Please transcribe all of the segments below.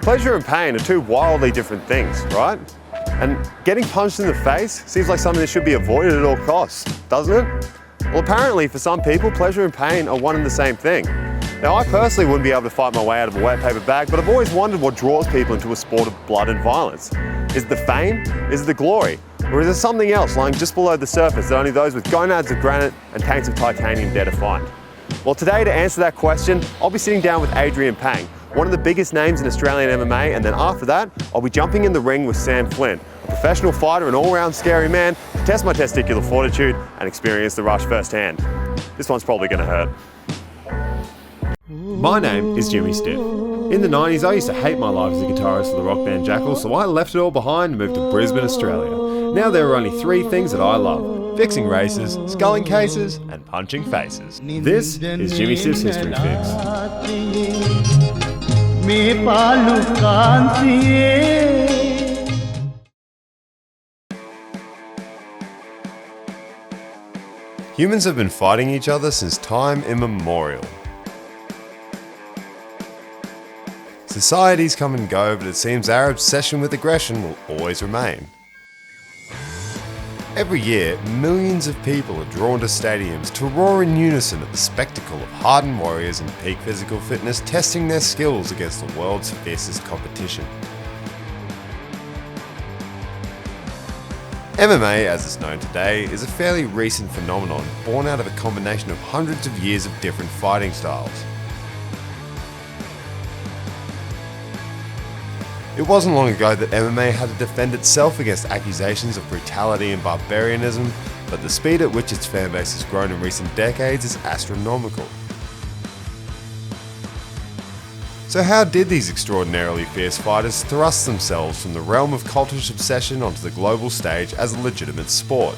Pleasure and pain are two wildly different things, right? And getting punched in the face seems like something that should be avoided at all costs, doesn't it? Well, apparently for some people, pleasure and pain are one and the same thing. Now, I personally wouldn't be able to fight my way out of a wet paper bag, but I've always wondered what draws people into a sport of blood and violence. Is it the fame? Is it the glory? Or is there something else lying just below the surface that only those with gonads of granite and taints of titanium dare to find? Well, today, to answer that question, I'll be sitting down with Adrian Pang, one of the biggest names in Australian MMA, and then after that, I'll be jumping in the ring with Sam Flynn, a professional fighter and all-round scary man, to test my testicular fortitude and experience the rush firsthand. This one's probably going to hurt. My name is Jimmy Stiff. In the 90s, I used to hate my life as a guitarist for the rock band Jackal, so I left it all behind and moved to Brisbane, Australia. Now there are only three things that I love: fixing races, sculling cases, and punching faces. This is Jimmy Stiff's History Fix. Humans have been fighting each other since time immemorial. Societies come and go, but it seems our obsession with aggression will always remain. Every year, millions of people are drawn to stadiums to roar in unison at the spectacle of hardened warriors in peak physical fitness testing their skills against the world's fiercest competition. MMA, as it's known today, is a fairly recent phenomenon born out of a combination of hundreds of years of different fighting styles. It wasn't long ago that MMA had to defend itself against accusations of brutality and barbarianism, but the speed at which its fanbase has grown in recent decades is astronomical. So how did these extraordinarily fierce fighters thrust themselves from the realm of cultish obsession onto the global stage as a legitimate sport?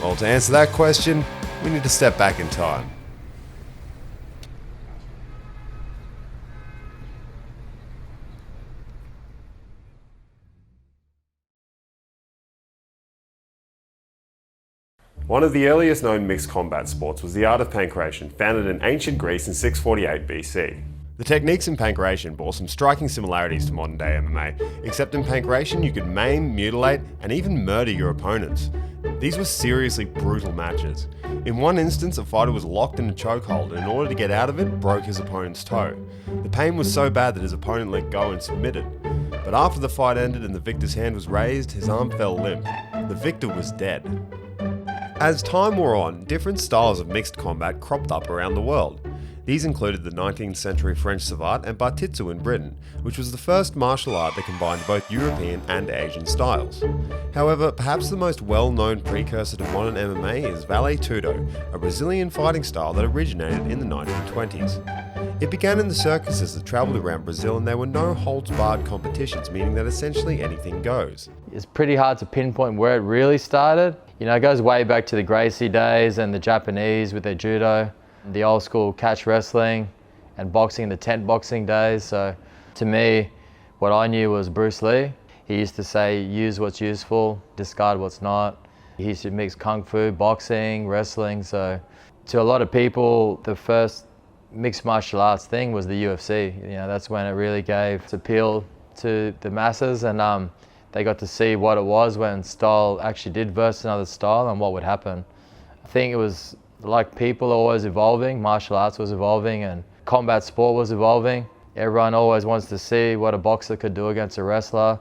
Well, to answer that question, we need to step back in time. One of the earliest known mixed combat sports was the art of pankration, founded in ancient Greece in 648 BC. The techniques in pankration bore some striking similarities to modern day MMA, except in pankration you could maim, mutilate, and even murder your opponents. These were seriously brutal matches. In one instance, a fighter was locked in a chokehold and in order to get out of it, broke his opponent's toe. The pain was so bad that his opponent let go and submitted. But after the fight ended and the victor's hand was raised, his arm fell limp. The victor was dead. As time wore on, different styles of mixed combat cropped up around the world. These included the 19th century French savate and Bartitsu in Britain, which was the first martial art that combined both European and Asian styles. However, perhaps the most well-known precursor to modern MMA is Vale Tudo, a Brazilian fighting style that originated in the 1920s. It began in the circuses that travelled around Brazil, and there were no holds-barred competitions, meaning that essentially anything goes. It's pretty hard to pinpoint where it really started. You know, it goes way back to the Gracie days and the Japanese with their judo, the old school catch wrestling and boxing, the tent boxing days. So to me, what I knew was Bruce Lee. He used to say, use what's useful, discard what's not. He used to mix kung fu, boxing, wrestling. So to a lot of people, the first mixed martial arts thing was the UFC. You know, that's when it really gave its appeal to the masses, and they got to see what it was when style actually did versus another style and what would happen. I think it was like people are always evolving, martial arts was evolving and combat sport was evolving. Everyone always wants to see what a boxer could do against a wrestler,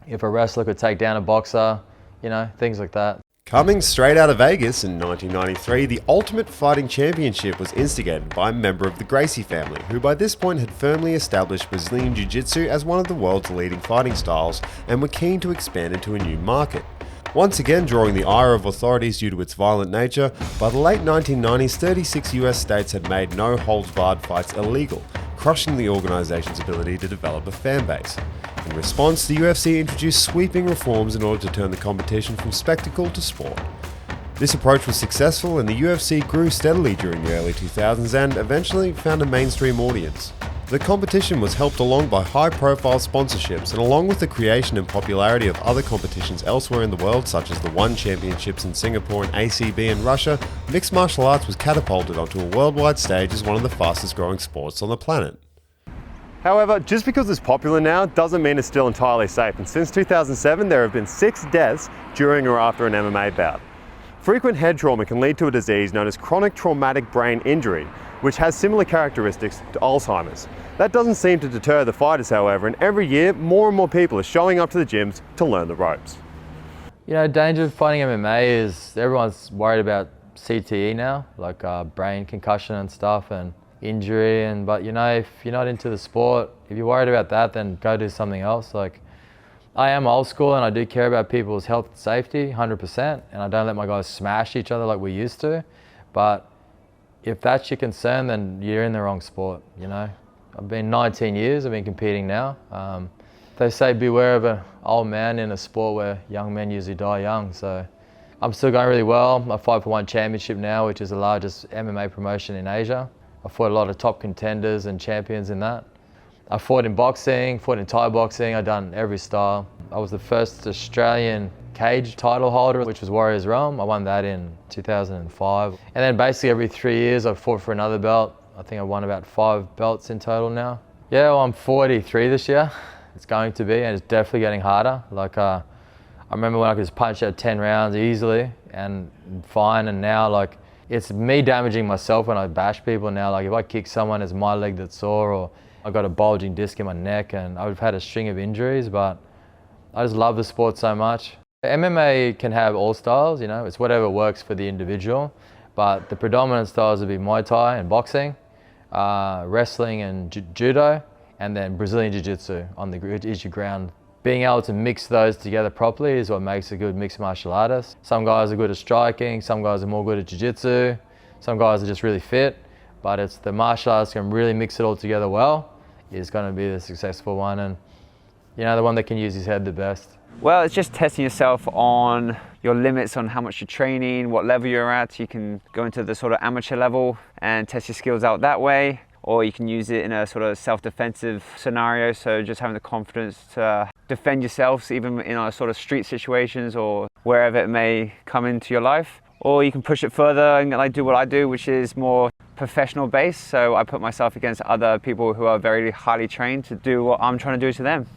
if a wrestler could take down a boxer, you know, things like that. Coming straight out of Vegas in 1993, the Ultimate Fighting Championship was instigated by a member of the Gracie family, who by this point had firmly established Brazilian Jiu-Jitsu as one of the world's leading fighting styles and were keen to expand into a new market. Once again drawing the ire of authorities due to its violent nature, by the late 1990s, 36 US states had made no-holds-barred fights illegal, crushing the organisation's ability to develop a fan base. In response, the UFC introduced sweeping reforms in order to turn the competition from spectacle to sport. This approach was successful, and the UFC grew steadily during the early 2000s and eventually found a mainstream audience. The competition was helped along by high-profile sponsorships, and along with the creation and popularity of other competitions elsewhere in the world, such as the One Championships in Singapore and ACB in Russia, mixed martial arts was catapulted onto a worldwide stage as one of the fastest growing sports on the planet. However, just because it's popular now doesn't mean it's still entirely safe, and since 2007 there have been 6 deaths during or after an MMA bout. Frequent head trauma can lead to a disease known as chronic traumatic brain injury, which has similar characteristics to Alzheimer's. That doesn't seem to deter the fighters, however, and every year more and more people are showing up to the gyms to learn the ropes. You know, danger of fighting MMA is everyone's worried about CTE now, like brain concussion and stuff and injury, but you know, if you're not into the sport, if you're worried about that, then go do something else. Like, I am old school and I do care about people's health and safety 100%, and I don't let my guys smash each other like we used to, but if that's your concern, then you're in the wrong sport, you know. I've been 19 years, I've been competing now. They say beware of an old man in a sport where young men usually die young, so I'm still going really well. I fight for one championship now, which is the largest MMA promotion in Asia. I fought a lot of top contenders and champions in that. I fought in boxing, fought in Thai boxing, I've done every style. I was the first Australian cage title holder, which was Warriors Realm. I won that in 2005. And then basically every 3 years I fought for another belt. I think I won about 5 belts in total now. Yeah, well, I'm 43 this year. It's going to be, and it's definitely getting harder. Like, I remember when I could just punch out 10 rounds easily and fine, and now like it's me damaging myself when I bash people now. Like if I kick someone, it's my leg that's sore, or I got a bulging disc in my neck, and I've had a string of injuries, but I just love the sport so much. MMA can have all styles, you know, it's whatever works for the individual, but the predominant styles would be Muay Thai and boxing, wrestling and judo, and then Brazilian Jiu-Jitsu on the issue ground. Being able to mix those together properly is what makes a good mixed martial artist. Some guys are good at striking, some guys are more good at Jiu-Jitsu, some guys are just really fit, but it's the martial artist can really mix it all together well is going to be the successful one, and you know, the one that can use his head the best. Well, it's just testing yourself on your limits on how much you're training, what level you're at. You can go into the sort of amateur level and test your skills out that way, or you can use it in a sort of self-defensive scenario, so just having the confidence to defend yourselves even in a sort of street situations or wherever it may come into your life. Or you can push it further and like do what I do, which is more professional based, so I put myself against other people who are very highly trained to do what I'm trying to do to them.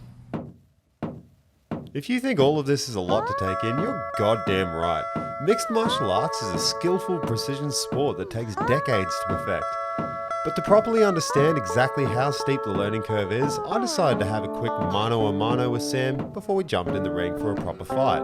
If you think all of this is a lot to take in, you're goddamn right. Mixed martial arts is a skillful precision sport that takes decades to perfect. But to properly understand exactly how steep the learning curve is, I decided to have a quick mano-a-mano with Sam before we jumped in the ring for a proper fight.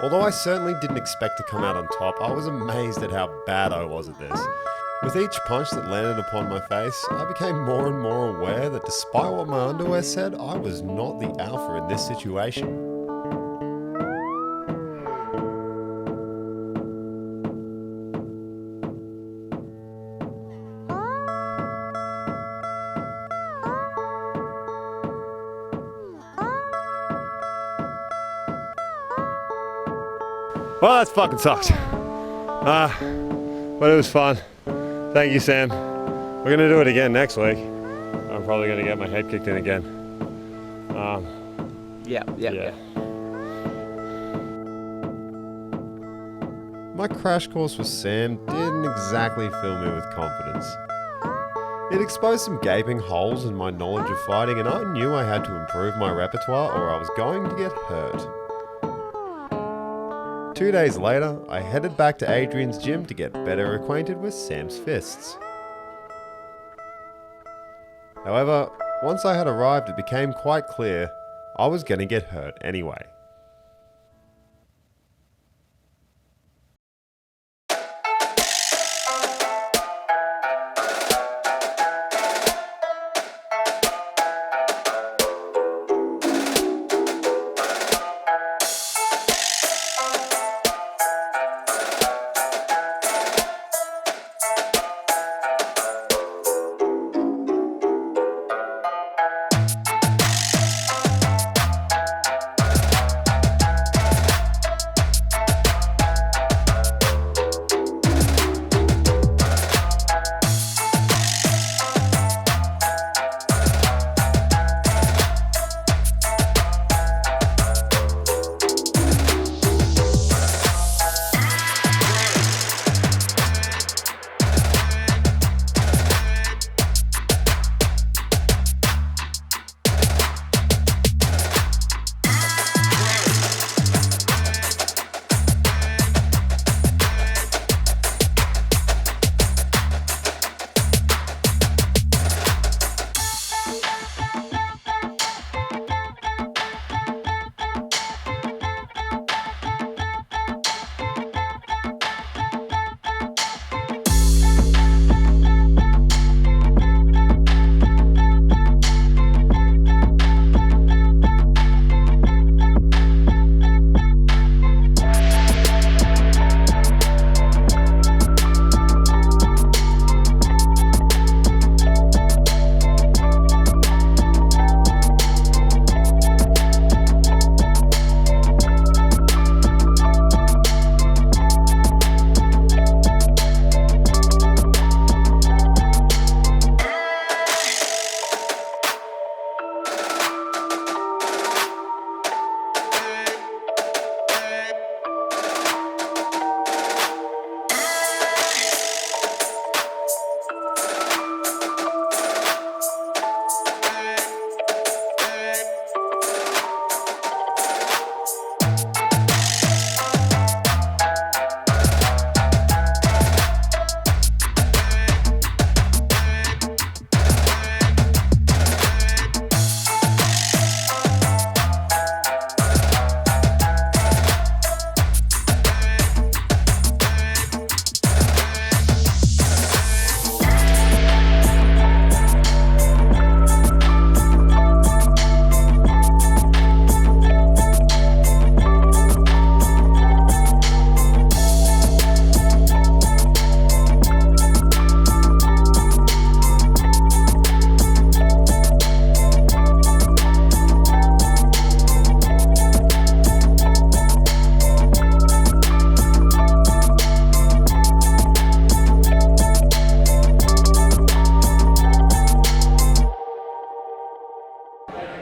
Although I certainly didn't expect to come out on top, I was amazed at how bad I was at this. With each punch that landed upon my face, I became more and more aware that despite what my underwear said, I was not the alpha in this situation. Well, that's fucking sucked. But it was fun. Thank you, Sam. We're gonna do it again next week. I'm probably gonna get my head kicked in again. Yeah. My crash course with Sam didn't exactly fill me with confidence. It exposed some gaping holes in my knowledge of fighting, and I knew I had to improve my repertoire or I was going to get hurt. 2 days later, I headed back to Adrian's gym to get better acquainted with Sam's fists. However, once I had arrived, it became quite clear I was going to get hurt anyway.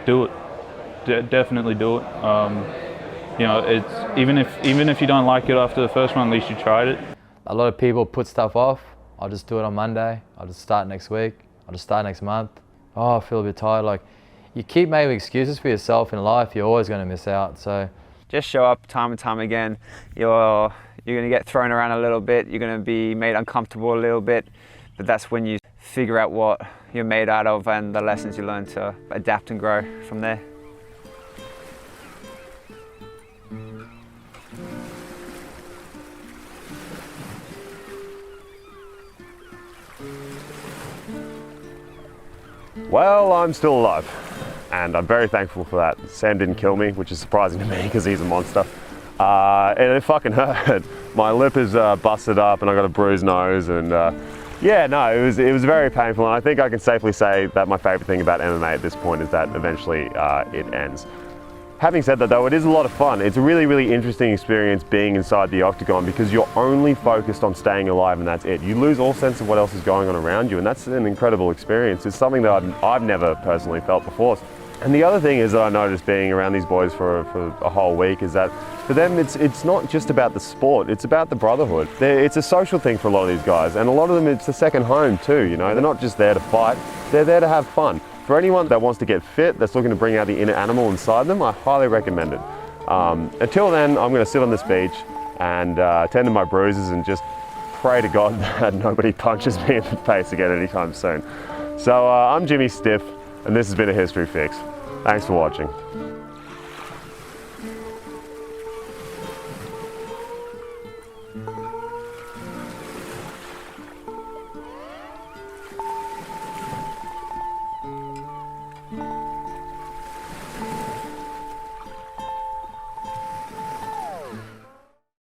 do it. Definitely do it. You know, it's even if you don't like it after the first one, at least you tried it. A lot of people put stuff off. I'll just do it on Monday. I'll just start next week. I'll just start next month. Oh, I feel a bit tired. Like, you keep making excuses for yourself in life, you're always going to miss out. So just show up time and time again. You're going to get thrown around a little bit. You're going to be made uncomfortable a little bit, but that's when you figure out what you're made out of and the lessons you learn to adapt and grow from there. Well, I'm still alive, and I'm very thankful for that. Sam didn't kill me, which is surprising to me because he's a monster. And it fucking hurt. My lip is busted up and I got a bruised nose, and yeah, no, it was very painful, and I think I can safely say that my favorite thing about MMA at this point is that eventually it ends. Having said that though, it is a lot of fun. It's a really, really interesting experience being inside the octagon because you're only focused on staying alive and that's it. You lose all sense of what else is going on around you, and that's an incredible experience. It's something that I've never personally felt before. And the other thing is that I noticed being around these boys for a whole week is that for them it's not just about the sport, it's about the brotherhood. It's a social thing for a lot of these guys, and a lot of them it's a second home too, you know. They're not just there to fight, they're there to have fun. For anyone that wants to get fit, that's looking to bring out the inner animal inside them, I highly recommend it. Until then, I'm going to sit on this beach and tend to my bruises and just pray to God that nobody punches me in the face again anytime soon. So I'm Jimmy Stiff, and this has been a History Fix. Thanks for watching.